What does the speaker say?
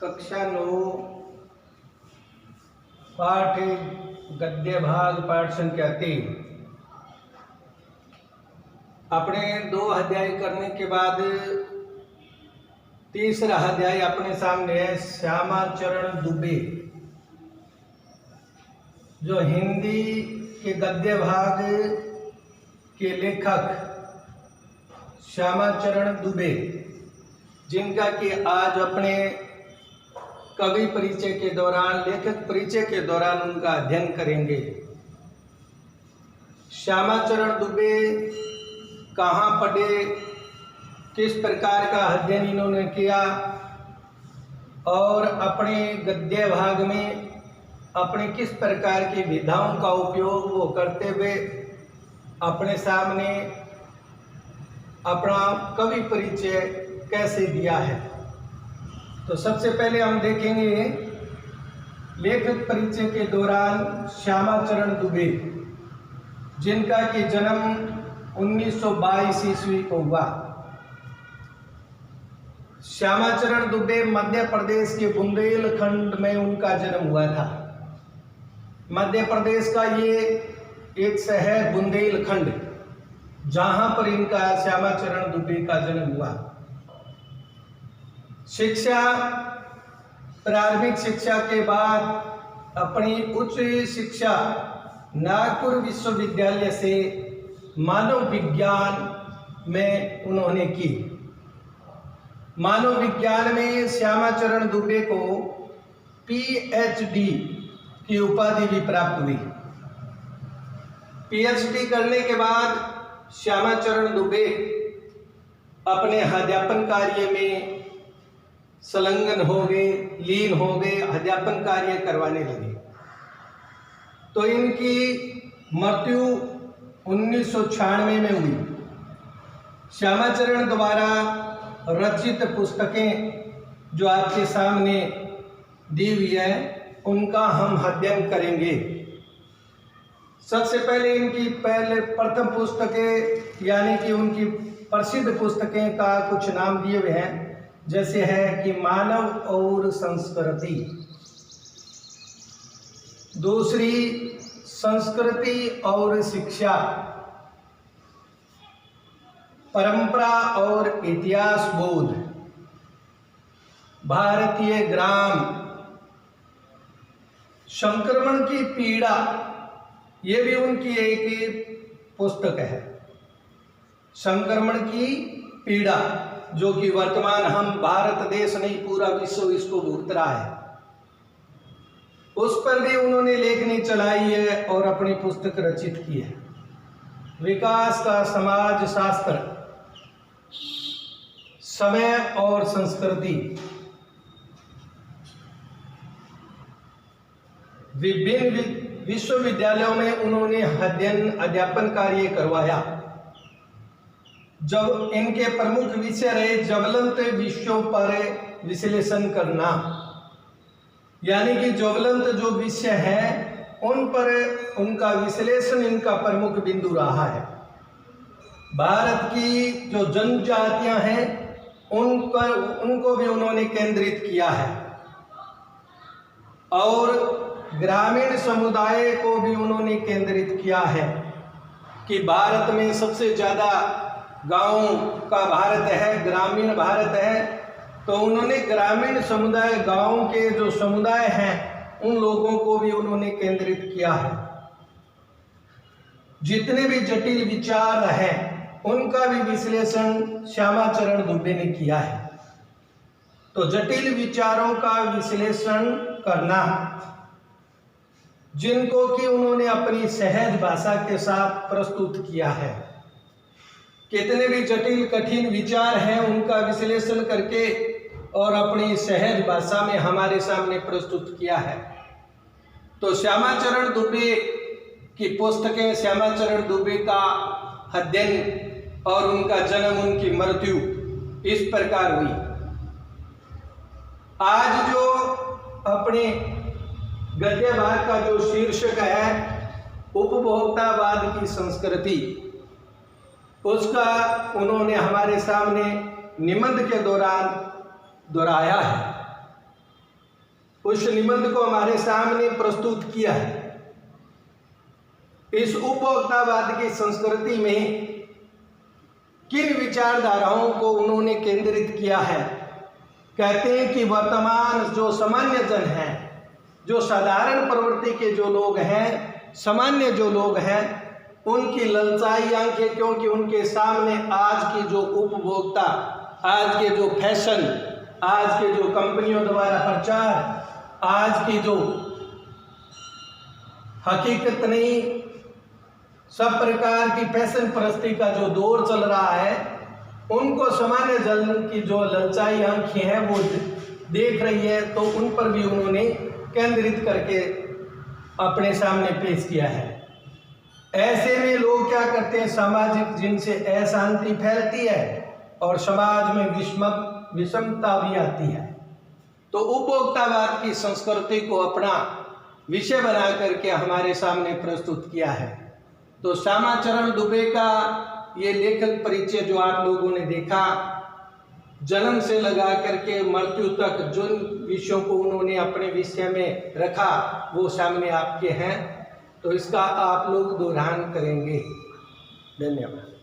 कक्षा 9 पाठ गद्य भाग पाठ संख्या 3। अपने 2 अध्याय करने के बाद तीसरा अध्याय अपने सामने है। श्यामाचरण दुबे जो हिंदी के गद्य भाग के लेखक श्यामाचरण दुबे, जिनका कि आज अपने कवि परिचय के दौरान, लेखक परिचय के दौरान उनका अध्ययन करेंगे। श्यामाचरण दुबे कहाँ पढ़े, किस प्रकार का अध्ययन इन्होंने किया और अपने गद्य भाग में अपने किस प्रकार की विधाओं का उपयोग वो करते हुए अपने सामने अपना कवि परिचय कैसे दिया है। तो सबसे पहले हम देखेंगे लेखक परिचय के दौरान श्यामाचरण दुबे, जिनका कि जन्म 1922 ईस्वी को हुआ। श्यामाचरण दुबे मध्य प्रदेश के बुंदेलखंड में उनका जन्म हुआ था। मध्य प्रदेश का ये एक शहर बुंदेलखंड, जहां पर इनका श्यामाचरण दुबे का जन्म हुआ। शिक्षा, प्रारंभिक शिक्षा के बाद अपनी उच्च शिक्षा नागपुर विश्वविद्यालय से मानव विज्ञान में उन्होंने की। मानव विज्ञान में श्यामाचरण दुबे को PhD की उपाधि भी प्राप्त हुई। PhD करने के बाद श्यामाचरण दुबे अपने अध्यापन कार्य में संलग्न हो गए, लीन हो गए, अध्यापन कार्य करवाने लगे। तो इनकी मृत्यु 1996 में हुई। श्यामाचरण द्वारा रचित पुस्तकें जो आपके सामने दी हुई है, उनका हम अध्ययन करेंगे। सबसे पहले इनकी प्रथम पुस्तकें यानी कि उनकी प्रसिद्ध पुस्तकें का कुछ नाम दिए हुए हैं, जैसे है कि मानव और संस्कृति, दूसरी संस्कृति और शिक्षा, परंपरा और इतिहास बोध, भारतीय ग्राम, संक्रमण की पीड़ा, ये भी उनकी एक पुस्तक है। संक्रमण की पीड़ा, जो कि वर्तमान हम भारत देश नहीं पूरा विश्व इसको भुगत रहा है, उस पर भी उन्होंने लेखनी चलाई है और अपनी पुस्तक रचित की है। विकास का समाज शास्त्र, समय और संस्कृति, विभिन्न विश्वविद्यालयों में उन्होंने अध्यापन कार्य करवाया। जब इनके प्रमुख विषय रहे ज्वलंत विषयों पर विश्लेषण करना, यानी कि ज्वलंत जो विषय है उन पर उनका विश्लेषण इनका प्रमुख बिंदु रहा है। भारत की जो जनजातियां हैं उन पर उनको भी उन्होंने केंद्रित किया है और ग्रामीण समुदाय को भी उन्होंने केंद्रित किया है कि भारत में सबसे ज़्यादा गांव का भारत है, ग्रामीण भारत है। तो उन्होंने ग्रामीण समुदाय, गांव के जो समुदाय हैं, उन लोगों को भी उन्होंने केंद्रित किया है। जितने भी जटिल विचार हैं उनका भी विश्लेषण श्यामाचरण दुबे ने किया है। तो जटिल विचारों का विश्लेषण करना, जिनको कि उन्होंने अपनी सहज भाषा के साथ प्रस्तुत किया है। कितने भी जटिल कठिन विचार हैं उनका विश्लेषण करके और अपनी सहज भाषा में हमारे सामने प्रस्तुत किया है। तो श्यामाचरण दुबे की पुस्तकें, श्यामाचरण दुबे का अध्ययन और उनका जन्म, उनकी मृत्यु इस प्रकार हुई। आज जो अपने गद्य भाग का जो शीर्षक है उपभोक्तावाद की संस्कृति, उसका उन्होंने हमारे सामने निबंध के दौरान दोहराया है। उस निबंध को हमारे सामने प्रस्तुत किया है। इस उपभोक्तावाद की संस्कृति में किन विचारधाराओं को उन्होंने केंद्रित किया है? कहते हैं कि वर्तमान जो सामान्य जन हैं, जो साधारण प्रवृत्ति के जो लोग हैं, सामान्य जो लोग हैं, उनकी ललचाई आंखें, क्योंकि उनके सामने आज की जो उपभोक्ता, आज के जो फैशन, आज के जो कंपनियों द्वारा प्रचार, आज की जो हकीकत नहीं, सब प्रकार की फैशन परस्ती का जो दौर चल रहा है, उनको सामान्य जन की जो ललचाई आंखें हैं वो देख रही है, तो उन पर भी उन्होंने केंद्रित करके अपने सामने पेश किया है। ऐसे में लोग क्या करते हैं? सामाजिक जिनसे अशांति फैलती है और समाज में विषमता भी आती है, तो उपभोक्तावाद की संस्कृति को अपना विषय बना करके हमारे सामने प्रस्तुत किया है। तो श्यामाचरण दुबे का ये लेखक परिचय जो आप लोगों ने देखा, जन्म से लगा करके मृत्यु तक जिन विषयों को उन्होंने अपने विषय में रखा वो सामने आपके हैं, तो इसका आप लोग दोहरान करेंगे। धन्यवाद।